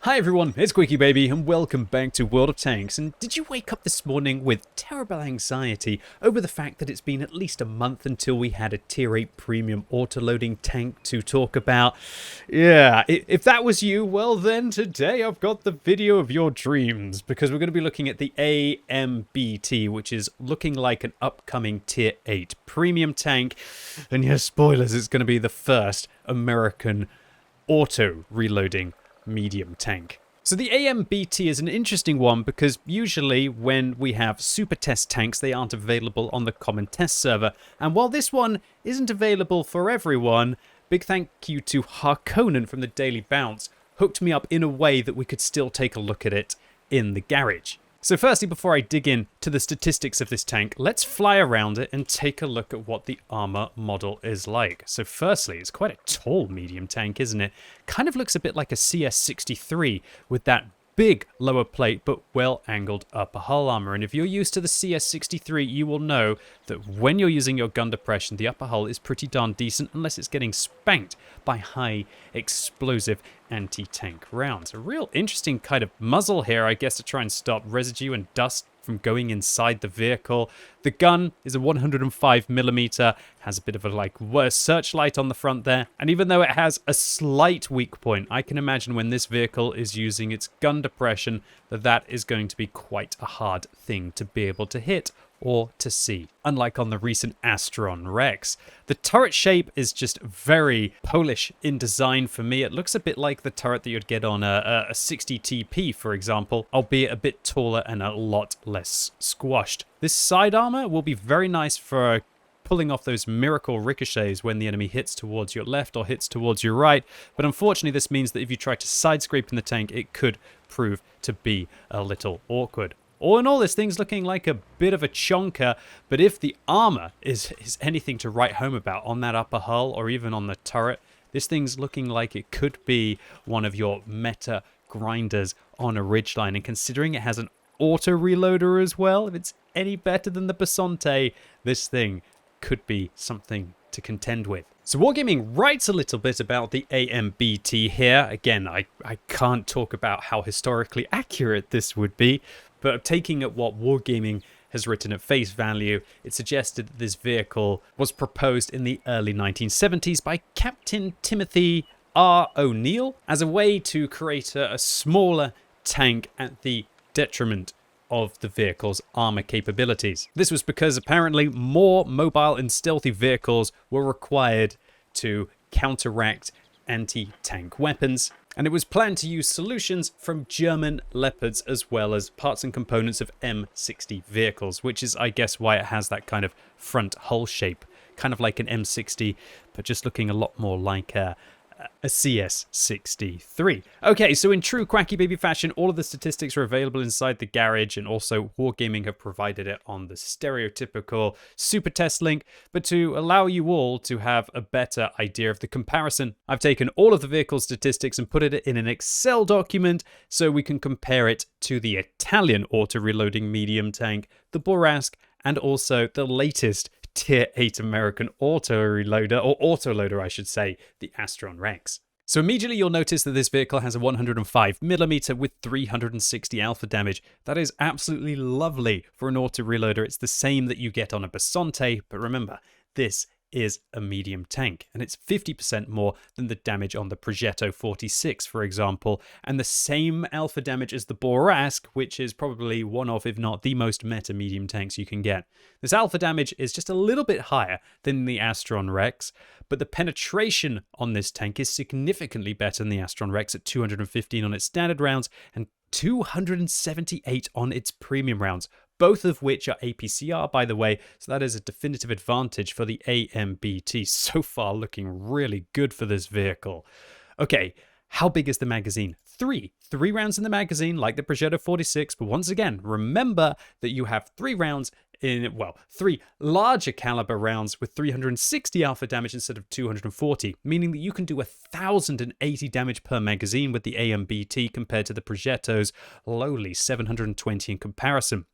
Hi everyone, it's QuickyBaby and welcome back to World of Tanks. And did you wake up this morning with terrible anxiety over the fact that it's been at least a month until we had a tier 8 premium autoloading tank to talk about? Yeah, if that was you, well then today I've got the video of your dreams, because we're going to be looking at the AMBT, which is looking like an upcoming tier 8 premium tank. And yes, spoilers, it's going to be the first American auto-reloading medium tank. So the AMBT is an interesting one because usually when we have super test tanks, they aren't available on the common test server. And while this one isn't available for everyone, big thank you to Harkonnen from the Daily Bounce hooked me up in a way that we could still take a look at it in the garage. So firstly, before I dig into the statistics of this tank, let's fly around it and take a look at what the armor model is like. So firstly, it's quite a tall medium tank, isn't it? Kind of looks a bit like a CS63 with that big lower plate but well-angled upper hull armor. And if you're used to the CS63, you will know that when you're using your gun depression, the upper hull is pretty darn decent unless it's getting spanked by high explosive anti-tank rounds. A real interesting kind of muzzle here, I guess, to try and stop residue and dust from going inside the vehicle. The gun is a 105mm, has a bit of a searchlight on the front there, and even though it has a slight weak point, I can imagine when this vehicle is using its gun depression that is going to be quite a hard thing to be able to hit or to see, unlike on the recent Astron Rex. The turret shape is just very Polish in design for me. It looks a bit like the turret that you'd get on a 60TP, for example, albeit a bit taller and a lot less squashed. This side armor will be very nice for pulling off those miracle ricochets when the enemy hits towards your left or hits towards your right, but unfortunately this means that if you try to side scrape in the tank, it could prove to be a little awkward. All in all, this thing's looking like a bit of a chonker, but if the armor is anything to write home about on that upper hull or even on the turret, this thing's looking like it could be one of your meta grinders on a ridgeline. And considering it has an auto-reloader as well, if it's any better than the Basante, this thing could be something to contend with. So Wargaming writes a little bit about the AMBT here. Again, I can't talk about how historically accurate this would be, but taking at what Wargaming has written at face value, it suggested that this vehicle was proposed in the early 1970s by Captain Timothy R. O'Neill as a way to create a smaller tank at the detriment of the vehicle's armor capabilities. This was because apparently more mobile and stealthy vehicles were required to counteract anti-tank weapons, and it was planned to use solutions from German Leopards as well as parts and components of M60 vehicles, which is, I guess, why it has that kind of front hull shape, kind of like an M60, but just looking a lot more like a CS63. Okay, so in true QuickyBaby fashion, all of the statistics are available inside the garage, and also Wargaming have provided it on the stereotypical super test link. But to allow you all to have a better idea of the comparison, I've taken all of the vehicle statistics and put it in an Excel document so we can compare it to the Italian auto-reloading medium tank, the Borask, and also the latest Tier 8 American auto-reloader, or autoloader I should say, the Astron Rex. So immediately you'll notice that this vehicle has a 105mm with 360 alpha damage. That is absolutely lovely for an auto-reloader. It's the same that you get on a Basante, but remember, this is a medium tank, and it's 50% more than the damage on the Progetto 46, for example, and the same alpha damage as the Borask, which is probably one of, if not the most meta medium tanks you can get. This alpha damage is just a little bit higher than the Astron Rex, but the penetration on this tank is significantly better than the Astron Rex at 215 on its standard rounds and 278 on its premium rounds, both of which are APCR, by the way, so that is a definitive advantage for the AMBT. So far, looking really good for this vehicle. Okay, how big is the magazine? Three rounds in the magazine, like the Progetto 46, but once again, remember that you have 3 rounds in, well, 3 larger caliber rounds with 360 alpha damage instead of 240, meaning that you can do 1,080 damage per magazine with the AMBT compared to the Progetto's lowly 720 in comparison.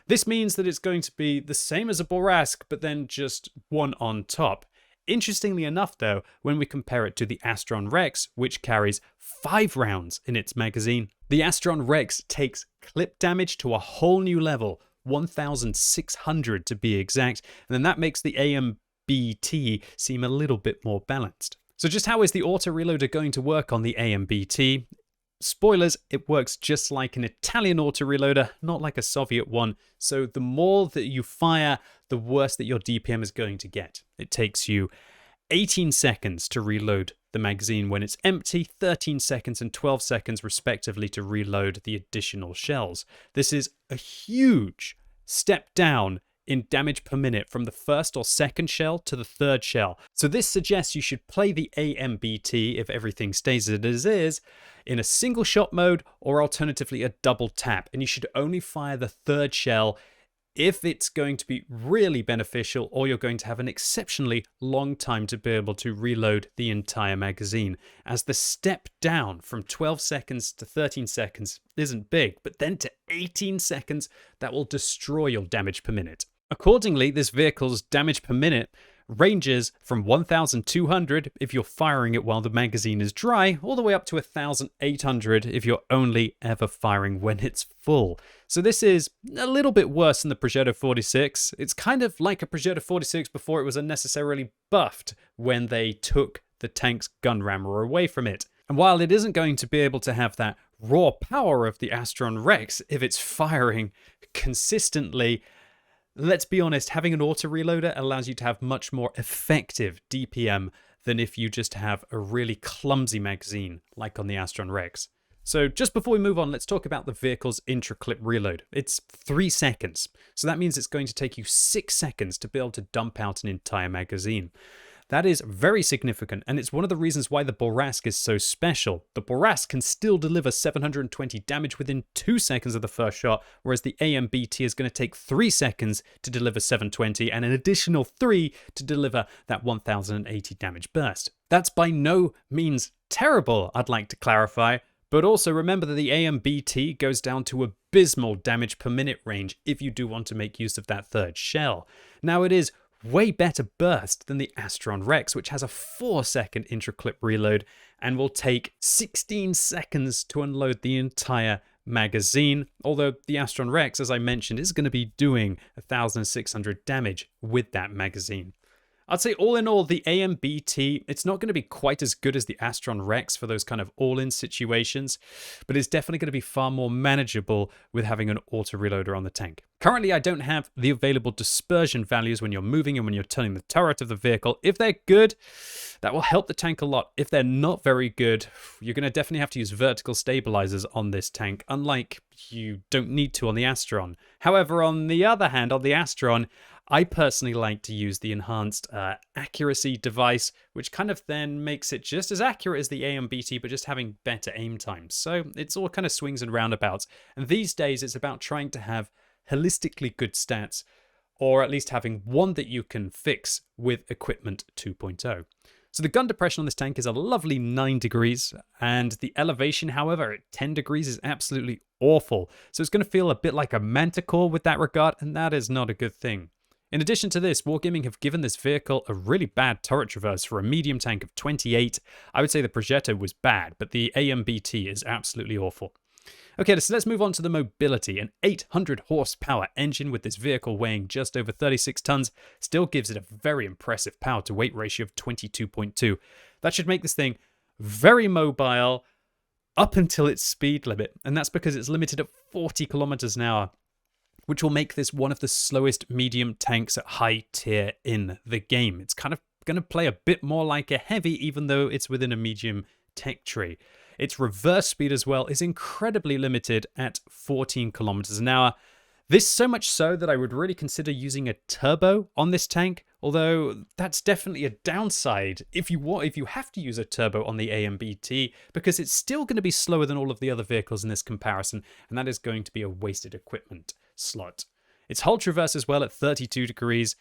This means that it's going to be the same as a Borask, but then just one on top. Interestingly enough, though, when we compare it to the Astron Rex, which carries 5 rounds in its magazine, the Astron Rex takes clip damage to a whole new level, 1,600 to be exact, and then that makes the AMBT seem a little bit more balanced. So just how is the Autoreloader going to work on the AMBT? Spoilers, it works just like an Italian autoreloader, not like a Soviet one. So the more that you fire, the worse that your DPM is going to get. It takes you 18 seconds to reload the magazine when it's empty, 13 seconds and 12 seconds respectively to reload the additional shells. This is a huge step down in damage per minute from the first or second shell to the third shell. So this suggests you should play the AMBT, if everything stays as it is, in a single shot mode or alternatively a double tap. And you should only fire the third shell if it's going to be really beneficial or you're going to have an exceptionally long time to be able to reload the entire magazine, as the step down from 12 seconds to 13 seconds isn't big, but then to 18 seconds, that will destroy your damage per minute. Accordingly, this vehicle's damage per minute ranges from 1,200 if you're firing it while the magazine is dry, all the way up to 1,800 if you're only ever firing when it's full. So this is a little bit worse than the Progetto 46. It's kind of like a Progetto 46 before it was unnecessarily buffed when they took the tank's gun rammer away from it. And while it isn't going to be able to have that raw power of the Astron Rex if it's firing consistently, let's be honest, having an autoreloader allows you to have much more effective DPM than if you just have a really clumsy magazine like on the Astron Rex. So just before we move on, let's talk about the vehicle's Intraclip Reload. It's 3 seconds, so that means it's going to take you 6 seconds to be able to dump out an entire magazine. That is very significant, and it's one of the reasons why the Bourrasque is so special. The Bourrasque can still deliver 720 damage within 2 seconds of the first shot, whereas the AMBT is going to take 3 seconds to deliver 720 and an additional 3 to deliver that 1080 damage burst. That's by no means terrible, I'd like to clarify, but also remember that the AMBT goes down to abysmal damage per minute range if you do want to make use of that third shell. Now it is way better burst than the Astron Rex, which has a 4-second Intraclip Reload and will take 16 seconds to unload the entire magazine, although the Astron Rex, as I mentioned, is going to be doing 1,600 damage with that magazine. I'd say all in all, the AMBT, it's not going to be quite as good as the Astron Rex for those kind of all-in situations, but it's definitely going to be far more manageable with having an auto-reloader on the tank. Currently, I don't have the available dispersion values when you're moving and when you're turning the turret of the vehicle. If they're good, that will help the tank a lot. If they're not very good, you're going to definitely have to use vertical stabilizers on this tank, unlike you don't need to on the Astron. However, on the other hand, on the Astron, I personally like to use the enhanced accuracy device, which kind of then makes it just as accurate as the AMBT, but just having better aim times. So it's all kind of swings and roundabouts. And these days, it's about trying to have holistically good stats, or at least having one that you can fix with Equipment 2.0. So the gun depression on this tank is a lovely 9 degrees, and the elevation, however, at 10 degrees is absolutely awful. So it's going to feel a bit like a manticore with that regard, and that is not a good thing. In addition to this, Wargaming have given this vehicle a really bad turret traverse for a medium tank of 28. I would say the Progetto was bad, but the AMBT is absolutely awful. Okay, so let's move on to the mobility. An 800 horsepower engine with this vehicle weighing just over 36 tons still gives it a very impressive power to weight ratio of 22.2. That should make this thing very mobile up until its speed limit, and that's because it's limited at 40 kilometers an hour, which will make this one of the slowest medium tanks at high tier in the game. It's kind of going to play a bit more like a heavy, even though it's within a medium tech tree. Its reverse speed as well is incredibly limited at 14 kilometers an hour. This so much so that I would really consider using a turbo on this tank, although that's definitely a downside if you have to use a turbo on the AMBT, because it's still going to be slower than all of the other vehicles in this comparison, and that is going to be a wasted equipment slot. Its hull traverse as well at 32 degrees.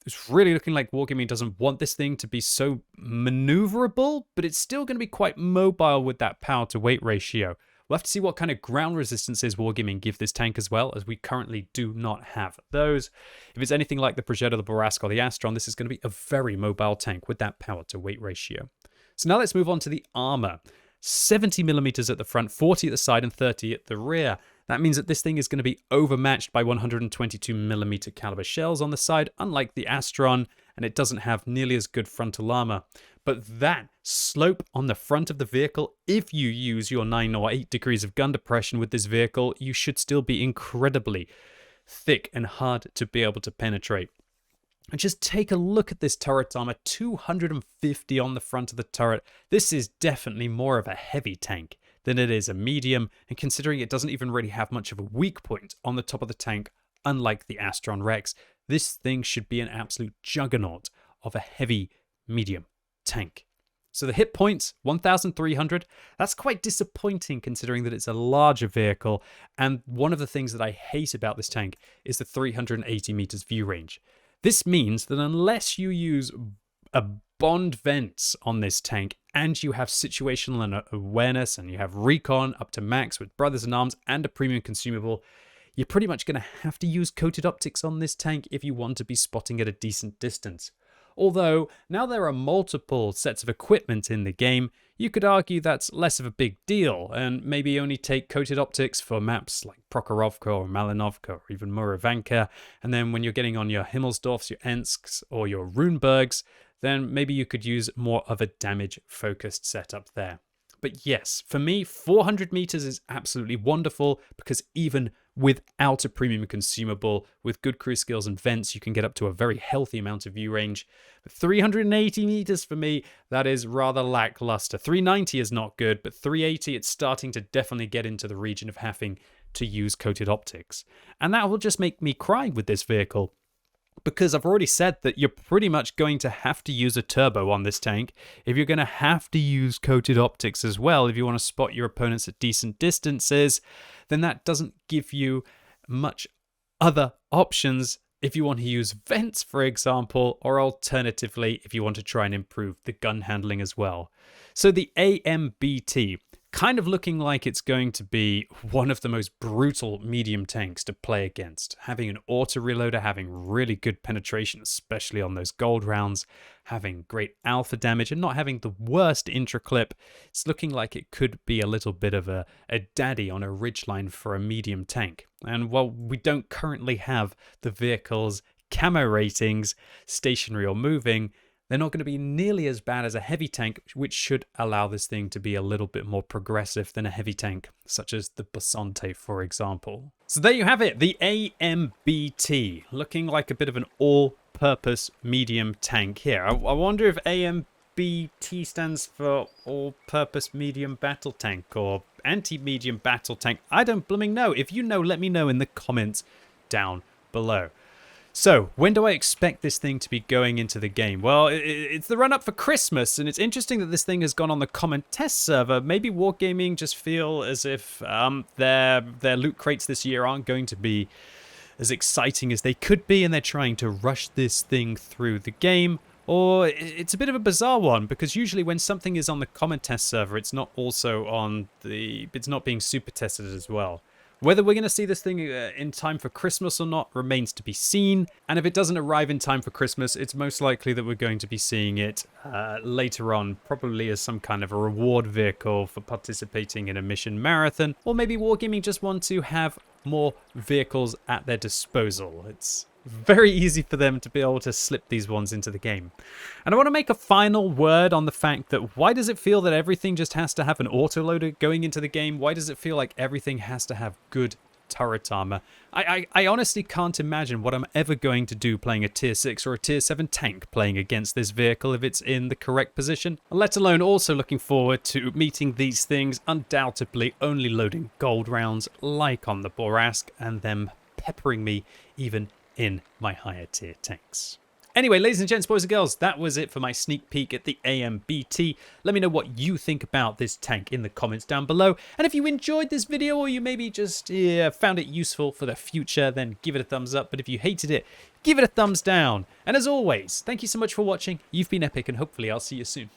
It's really looking like Wargaming doesn't want this thing to be so maneuverable, but it's still going to be quite mobile with that power to weight ratio. We'll have to see what kind of ground resistances Wargaming give this tank as well, as we currently do not have those. If it's anything like the Progetto, the Borask, or the Astron, this is going to be a very mobile tank with that power to weight ratio. So now let's move on to the armor. 70 millimeters at the front, 40 at the side, and 30 at the rear. That means that this thing is going to be overmatched by 122 millimeter caliber shells on the side, unlike the Astron, and it doesn't have nearly as good frontal armor. But that slope on the front of the vehicle, if you use your 9 or 8 degrees of gun depression with this vehicle, you should still be incredibly thick and hard to be able to penetrate. And just take a look at this turret armor, 250 on the front of the turret. This is definitely more of a heavy tank than it is a medium, and considering it doesn't even really have much of a weak point on the top of the tank, unlike the Astron Rex, this thing should be an absolute juggernaut of a heavy medium tank. So the hit points, 1,300. That's quite disappointing considering that it's a larger vehicle, and one of the things that I hate about this tank is the 380 meters view range. This means that unless you use a bond vents on this tank and you have situational awareness and you have recon up to max with Brothers in Arms and a premium consumable, you're pretty much going to have to use coated optics on this tank if you want to be spotting at a decent distance. Although, now there are multiple sets of equipment in the game, you could argue that's less of a big deal, and maybe only take coated optics for maps like Prokhorovka or Malinovka or even Murovanka, and then when you're getting on your Himmelsdorfs, your Ensks, or your Runebergs, then maybe you could use more of a damage-focused setup there. But yes, for me, 400 meters is absolutely wonderful because even without a premium consumable, with good crew skills and vents, you can get up to a very healthy amount of view range. But 380 meters for me, that is rather lackluster. 390 is not good, but 380, it's starting to definitely get into the region of having to use coated optics. And that will just make me cry with this vehicle, because I've already said that you're pretty much going to have to use a turbo on this tank. If you're going to have to use coated optics as well, if you want to spot your opponents at decent distances, then that doesn't give you much other options if you want to use vents, for example, or alternatively, if you want to try and improve the gun handling as well. So the AMBT, kind of looking like it's going to be one of the most brutal medium tanks to play against. Having an Autoreloader, having really good penetration, especially on those gold rounds, having great alpha damage, and not having the worst intraclip. It's looking like it could be a little bit of a daddy on a ridgeline for a medium tank. And while we don't currently have the vehicle's camo ratings, stationary or moving, they're not going to be nearly as bad as a heavy tank, which should allow this thing to be a little bit more progressive than a heavy tank, such as the Basante, for example. So there you have it, the AMBT, looking like a bit of an all-purpose medium tank here. I wonder if AMBT stands for all-purpose medium battle tank or anti-medium battle tank. I don't blooming know. If you know, let me know in the comments down below. So, when do I expect this thing to be going into the game? Well, it's the run-up for Christmas, and it's interesting that this thing has gone on the common test server. Maybe Wargaming just feel as if their loot crates this year aren't going to be as exciting as they could be, and they're trying to rush this thing through the game. Or it's a bit of a bizarre one, because usually when something is on the common test server, it's not also on it's not being super tested as well. Whether we're going to see this thing in time for Christmas or not remains to be seen. And if it doesn't arrive in time for Christmas, it's most likely that we're going to be seeing it later on, probably as some kind of a reward vehicle for participating in a mission marathon. Or maybe Wargaming just want to have more vehicles at their disposal. It's very easy for them to be able to slip these ones into the game. And I want to make a final word on the fact that why does it feel that everything just has to have an autoloader going into the game? Why does it feel like everything has to have good turret armor? I honestly can't imagine what I'm ever going to do playing a tier 6 or a tier 7 tank playing against this vehicle if it's in the correct position, let alone also looking forward to meeting these things undoubtedly only loading gold rounds like on the Borask and them peppering me even in my higher tier tanks. Anyway, ladies and gents, boys and girls, that was it for my sneak peek at the AMBT. Let me know what you think about this tank in the comments down below. And if you enjoyed this video or you maybe just found it useful for the future, then give it a thumbs up. But if you hated it, give it a thumbs down. And as always, thank you so much for watching. You've been epic, and hopefully I'll see you soon.